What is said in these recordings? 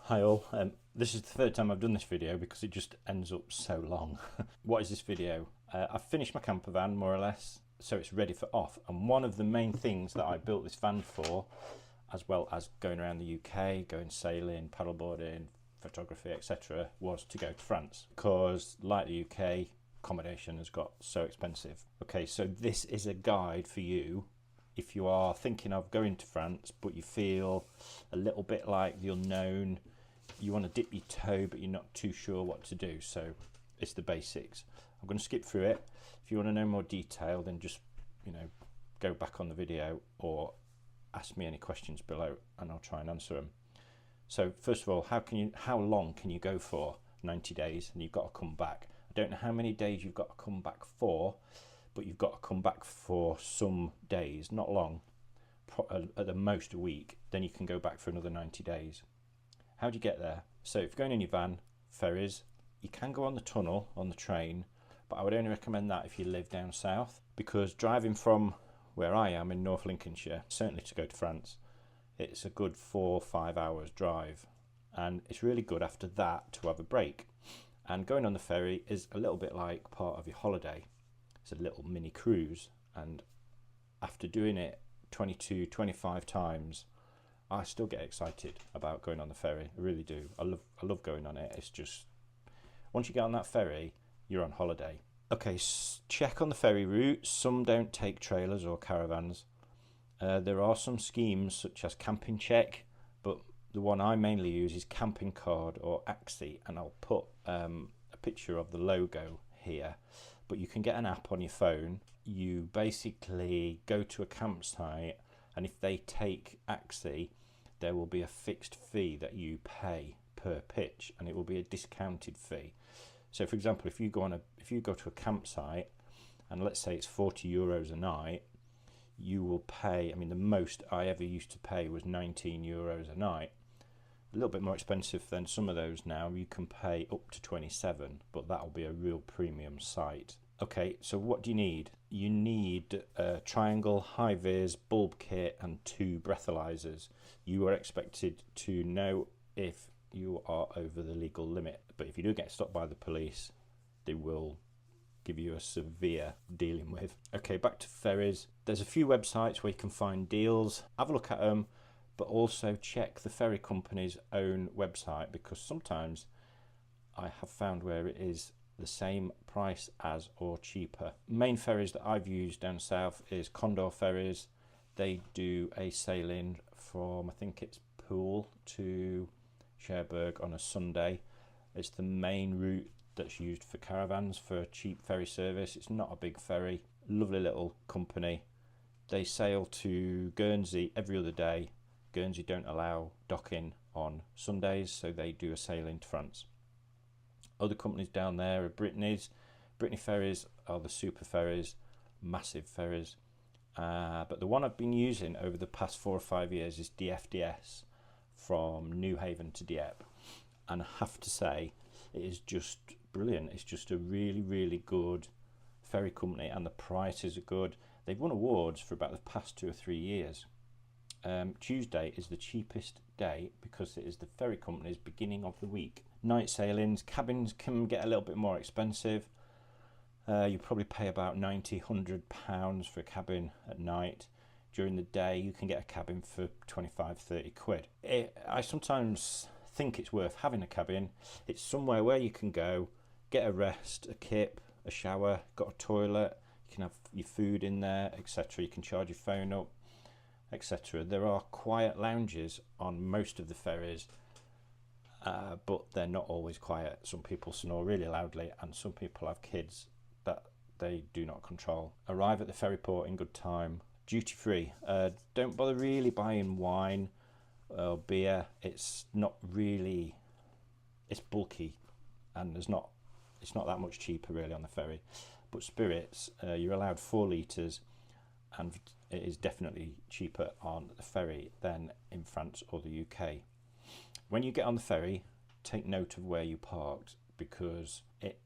Hi all, this is the third time I've done this video because it just ends up so long. What is this video? I've finished my camper van more or less, so it's ready for off, and one of the main things that I built this van for, as well as going around the UK, going sailing, paddleboarding, photography, etc., was to go to France, because like the UK, accommodation has got so expensive. Okay, so this is a guide for you if you are thinking of going to France but you feel a little bit like the unknown, you want to dip your toe but you're not too sure what to do. So it's the basics. I'm going to skip through it. If you want to know more detail, then just go back on the video or ask me any questions below and I'll try and answer them. So first of all, how long can you go for? 90 days, and you've got to come back. I don't know how many days you've got to come back for, but you've got to come back for some days, not long, at the most a week. Then you can go back for another 90 days. How do you get there? So if you're going in your van, ferries, you can go on the tunnel, on the train, but I would only recommend that if you live down south, because driving from where I am in North Lincolnshire, certainly to go to France, it's a good 4 or 5 hours drive, and it's really good after that to have a break. And going on the ferry is a little bit like part of your holiday. It's a little mini cruise, and after doing it 22, 25 times, I still get excited about going on the ferry. I really do. I love going on it. It's just, once you get on that ferry, you're on holiday. Okay, check on the ferry route. Some don't take trailers or caravans. There are some schemes such as Camping Check, but the one I mainly use is Camping Card or Axi, and I'll put a picture of the logo here. But you can get an app on your phone. You basically go to a campsite, and if they take Axi, there will be a fixed fee that you pay per pitch, and it will be a discounted fee. So for example, if you go to a campsite, and let's say it's €40 a night, you will pay, the most I ever used to pay was €19 a night. A little bit more expensive than some of those now. You can pay up to 27, but that'll be a real premium site. Okay, so what do you need? You need a triangle, high-vis, bulb kit and 2 breathalyzers. You are expected to know if you are over the legal limit, but if you do get stopped by the police, they will give you a severe dealing with. Okay, back to ferries. There's a few websites where you can find deals. Have a look at them, but also check the ferry company's own website, because sometimes I have found where it is the same price as or cheaper. Main ferries that I've used down south is Condor Ferries. They do a sailing from, I think it's Poole to Cherbourg on a Sunday. It's the main route that's used for caravans for a cheap ferry service. It's not a big ferry. Lovely little company. They sail to Guernsey every other day. Guernsey don't allow docking on Sundays, so they do a sailing to France. Other companies down there are Brittany's. Brittany ferries are the super ferries, massive ferries. But the one I've been using over the past 4 or 5 years is DFDS from Newhaven to Dieppe. And I have to say, it is just brilliant. It's just a really, really good ferry company, and the prices are good. They've won awards for about the past 2 or 3 years. Tuesday is the cheapest day because it is the ferry company's beginning of the week. Night sailings, cabins can get a little bit more expensive. You probably pay about £90, £100 for a cabin at night. During the day, you can get a cabin for 25, 30 quid. I sometimes think it's worth having a cabin. It's somewhere where you can go, get a rest, a kip, a shower, got a toilet, you can have your food in there, etc. You can charge your phone up, etc. There are quiet lounges on most of the ferries, but they're not always quiet. Some people snore really loudly, and some people have kids that they do not control. Arrive at the ferry port in good time. Duty free. Don't bother really buying wine or beer. It's not really, it's bulky, and it's not that much cheaper really on the ferry. But spirits, you're allowed 4 litres, and it is definitely cheaper on the ferry than in France or the UK. When you get on the ferry, take note of where you parked, because it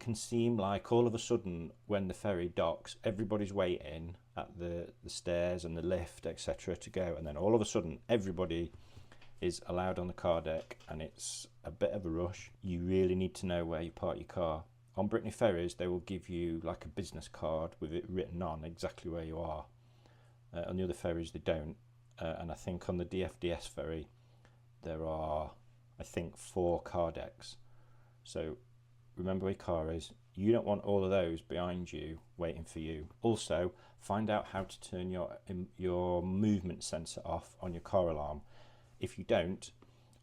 can seem like all of a sudden when the ferry docks, everybody's waiting at the stairs and the lift, etc. to go, and then all of a sudden everybody is allowed on the car deck, and it's a bit of a rush. You really need to know where you park your car. On Brittany ferries, they will give you like a business card with it written on exactly where you are. On the other ferries, they don't. And I think on the DFDS ferry, there are, I think, 4 car decks. So remember where your car is. You don't want all of those behind you waiting for you. Also, find out how to turn your movement sensor off on your car alarm. If you don't,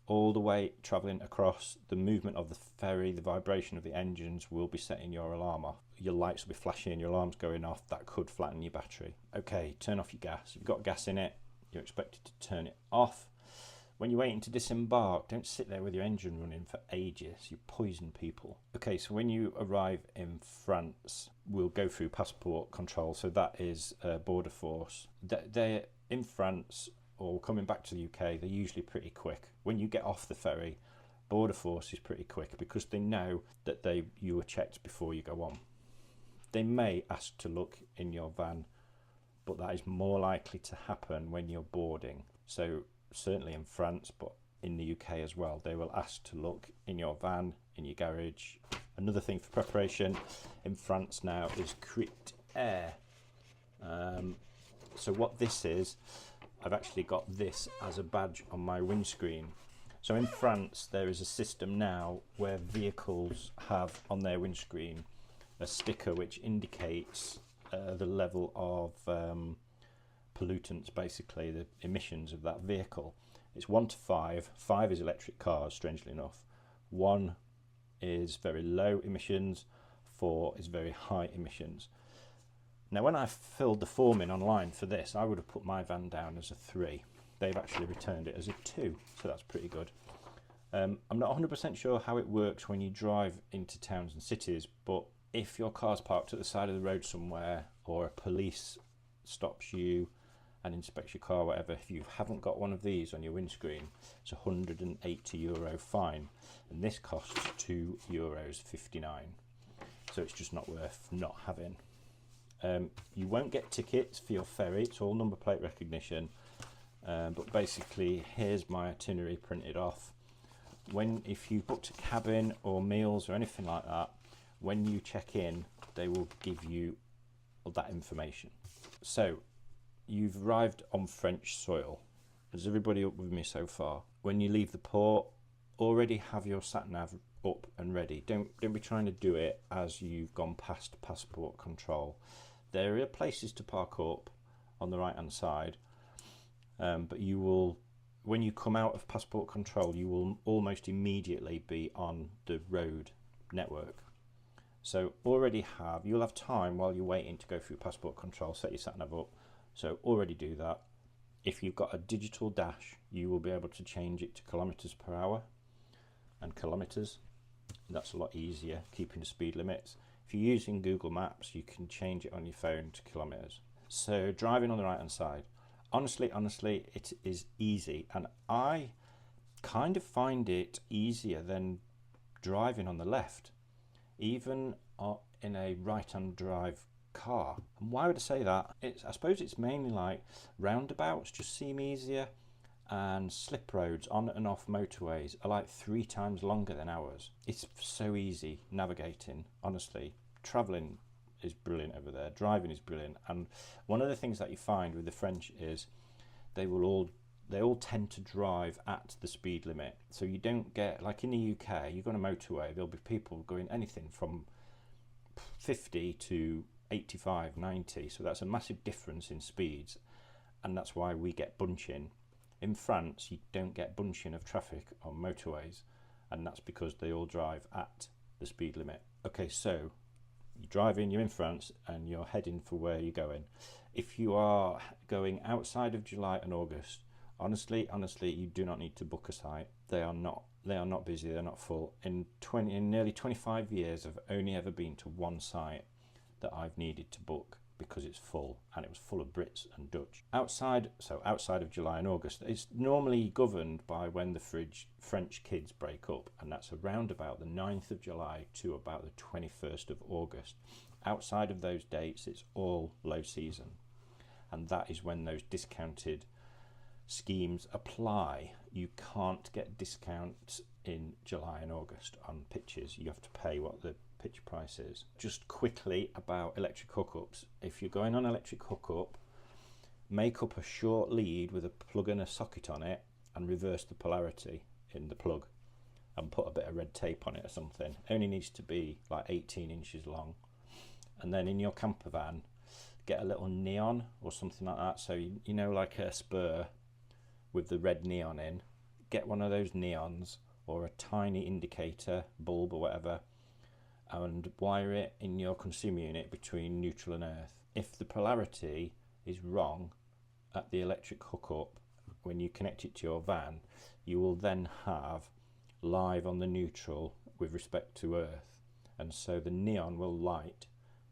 all the way travelling across, the movement of the ferry, the vibration of the engines will be setting your alarm off. Your lights will be flashing, your alarm's going off. That could flatten your battery. Okay, turn off your gas. If you've got gas in it, you're expected to turn it off. When you're waiting to disembark, don't sit there with your engine running for ages. You poison people. Okay, so when you arrive in France, we'll go through passport control. So that is border force. They're in France or coming back to the UK, they're usually pretty quick. When you get off the ferry, border force is pretty quick because they know that you were checked before you go on. They may ask to look in your van, but that is more likely to happen when you're boarding. So certainly in France, but in the UK as well, they will ask to look in your van, in your garage. Another thing for preparation in France now is crit air. So what this is, I've actually got this as a badge on my windscreen. So in France, there is a system now where vehicles have on their windscreen a sticker which indicates the level of pollutants, basically the emissions of that vehicle. It's 1 to 5. 5 is electric cars, strangely enough. 1 is very low emissions. 4 is very high emissions. Now, when I filled the form in online for this, I would have put my van down as a 3. They've actually returned it as a 2, so that's pretty good. I'm not 100% sure how it works when you drive into towns and cities, but if your car's parked at the side of the road somewhere, or a police stops you and inspects your car, whatever, if you haven't got one of these on your windscreen, it's a €180 fine, and this costs €2.59. So it's just not worth not having. You won't get tickets for your ferry, it's all number plate recognition, but basically here's my itinerary printed off. If you booked a cabin or meals or anything like that, when you check in, they will give you all that information. So you've arrived on French soil. Is everybody up with me so far? When you leave the port, already have your sat nav up and ready. Don't be trying to do it as you've gone past passport control. There are places to park up on the right hand side, but you will, when you come out of passport control, you will almost immediately be on the road network. So you'll have time while you're waiting to go through passport control, set your sat nav up. So already do that. If you've got a digital dash, you will be able to change it to kilometers per hour and kilometers. That's a lot easier, keeping the speed limits. If you're using Google Maps, you can change it on your phone to kilometers. So driving on the right hand side, honestly, it is easy, and I kind of find it easier than driving on the left, even in a right hand drive car. And why would I say that? I suppose it's mainly like roundabouts just seem easier, and slip roads on and off motorways are like 3 times longer than ours. It's so easy navigating, honestly. Travelling is brilliant over there, driving is brilliant, and one of the things that you find with the French is they all tend to drive at the speed limit. So you don't get, like in the UK, you go on a motorway, there'll be people going anything from 50 to 85, 90, so that's a massive difference in speeds, and that's why we get bunching. In France, you don't get bunching of traffic on motorways, and that's because they all drive at the speed limit. Okay, so you're driving, you're in France, and you're heading for where you're going. If you are going outside of July and August, honestly, you do not need to book a site. They are not busy, they're not full. In nearly 25 years, I've only ever been to one site that I've needed to book because it's full, and it was full of Brits and Dutch. Outside of July and August, it's normally governed by when the French kids break up, and that's around about the 9th of July to about the 21st of August. Outside of those dates, it's all low season, and that is when those discounted schemes apply. You can't get discounts in July and August on pitches. You have to pay what the pitch price is. Just quickly about electric hookups. If you're going on electric hookup, make up a short lead with a plug and a socket on it and reverse the polarity in the plug and put a bit of red tape on it or something. It only needs to be like 18 inches long. And then in your camper van, get a little neon or something like that. So you know, like a spur with the red neon in, get one of those neons or a tiny indicator bulb or whatever, and wire it in your consumer unit between neutral and earth. If the polarity is wrong at the electric hookup, when you connect it to your van, you will then have live on the neutral with respect to earth, and so the neon will light.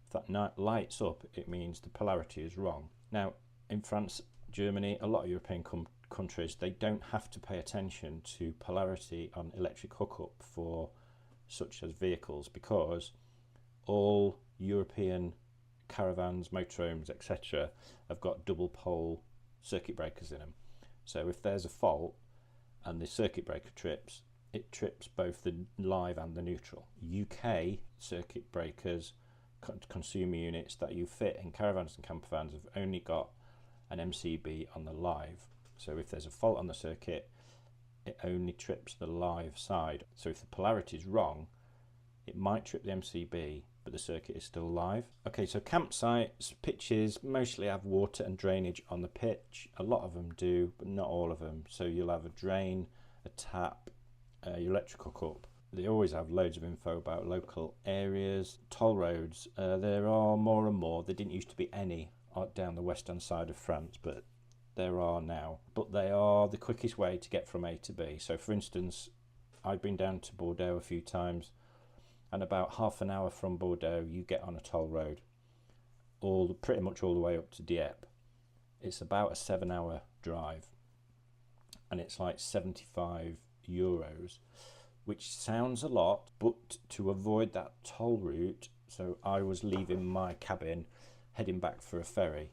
If that lights up, it means the polarity is wrong. Now in France, Germany, a lot of European countries, they don't have to pay attention to polarity on electric hookup for such as vehicles, because all European caravans, motorhomes, etc. have got double pole circuit breakers in them. So if there's a fault and the circuit breaker trips, it trips both the live and the neutral. UK circuit breakers, consumer units that you fit in caravans and camper vans have only got an MCB on the live. So if there's a fault on the circuit, it only trips the live side. So if the polarity is wrong, it might trip the MCB, but the circuit is still live. Okay, so campsites, pitches mostly have water and drainage on the pitch. A lot of them do, but not all of them. So you'll have a drain, a tap, your electric hookup. They always have loads of info about local areas. Toll roads, there are more and more. There didn't used to be any down the western side of France, but there are now. But they are the quickest way to get from A to B. So for instance, I've been down to Bordeaux a few times, and about half an hour from Bordeaux you get on a toll road, pretty much all the way up to Dieppe. It's about a 7-hour drive, and it's like 75 euros, which sounds a lot, but to avoid that toll route, so I was leaving my cabin heading back for a ferry,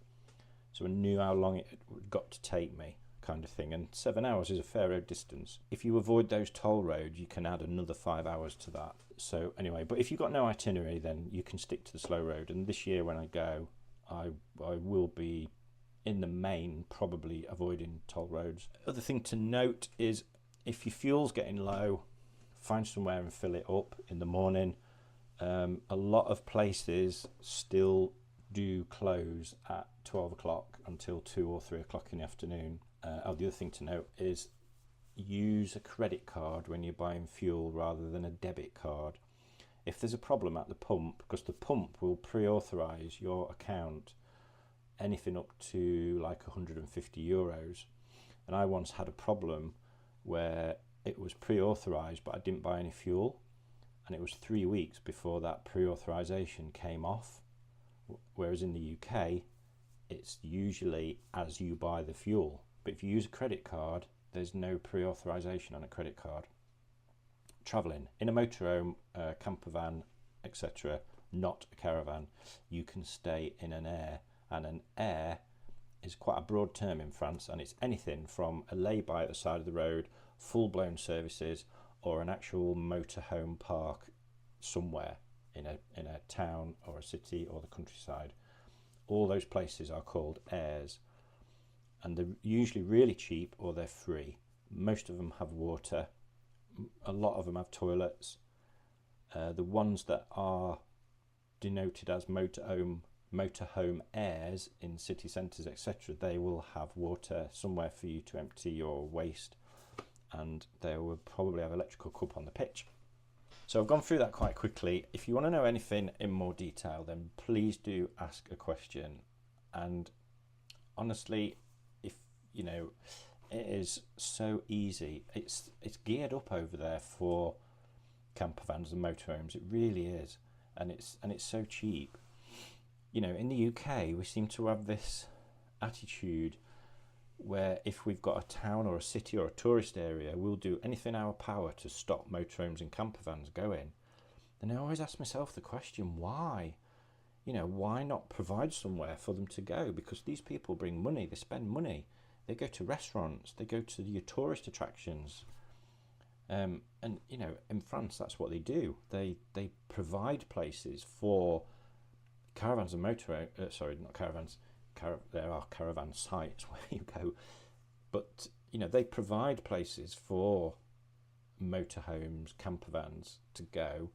so I knew how long it got to take me, kind of thing, and 7 hours is a fair road distance. If you avoid those toll roads, you can add another 5 hours to that. So anyway, but if you've got no itinerary, then you can stick to the slow road. And this year when I go, I will be in the main probably avoiding toll roads. Other thing to note is if your fuel's getting low, find somewhere and fill it up in the morning. A lot of places still do close at 12 o'clock until 2 or 3 o'clock in the afternoon. The other thing to note is use a credit card when you're buying fuel rather than a debit card. If there's a problem at the pump, because the pump will pre-authorize your account anything up to like 150 euros, and I once had a problem where it was pre-authorized but I didn't buy any fuel, and it was 3 weeks before that pre-authorization came off, whereas in the UK it's usually as you buy the fuel. But if you use a credit card, there's no pre-authorization on a credit card. Traveling in a motorhome, camper van, etc., not a caravan, you can stay in an air, and an air is quite a broad term in France, and it's anything from a lay-by at the side of the road, full-blown services, or an actual motorhome park somewhere in a town or a city or the countryside. All those places are called airs, and they're usually really cheap or they're free. Most of them have water, a lot of them have toilets. The ones that are denoted as motorhome airs in city centres, etc., they will have water somewhere for you to empty your waste, and they will probably have electrical cup on the pitch. So I've gone through that quite quickly. If you want to know anything in more detail, then please do ask a question. And honestly, if you know, it is so easy. It's geared up over there for camper vans and motorhomes. It really is, and it's so cheap. You know, in the UK, we seem to have this attitude where if we've got a town or a city or a tourist area, we'll do anything in our power to stop motorhomes and camper vans going. And I always ask myself the question, why? You know, why not provide somewhere for them to go? Because these people bring money, they spend money. They go to restaurants, they go to your tourist attractions. And you know, in France, that's what they do. They provide places for caravans and sorry, not caravans. There are caravan sites where you go, but you know, they provide places for motorhomes, camper vans to go,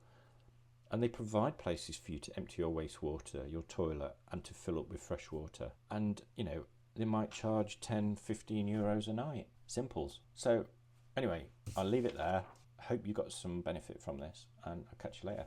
and they provide places for you to empty your wastewater, your toilet, and to fill up with fresh water. And you know, they might charge 10-15 euros a night. Simples. So anyway, I'll leave it there. Hope you got some benefit from this, and I'll catch you later.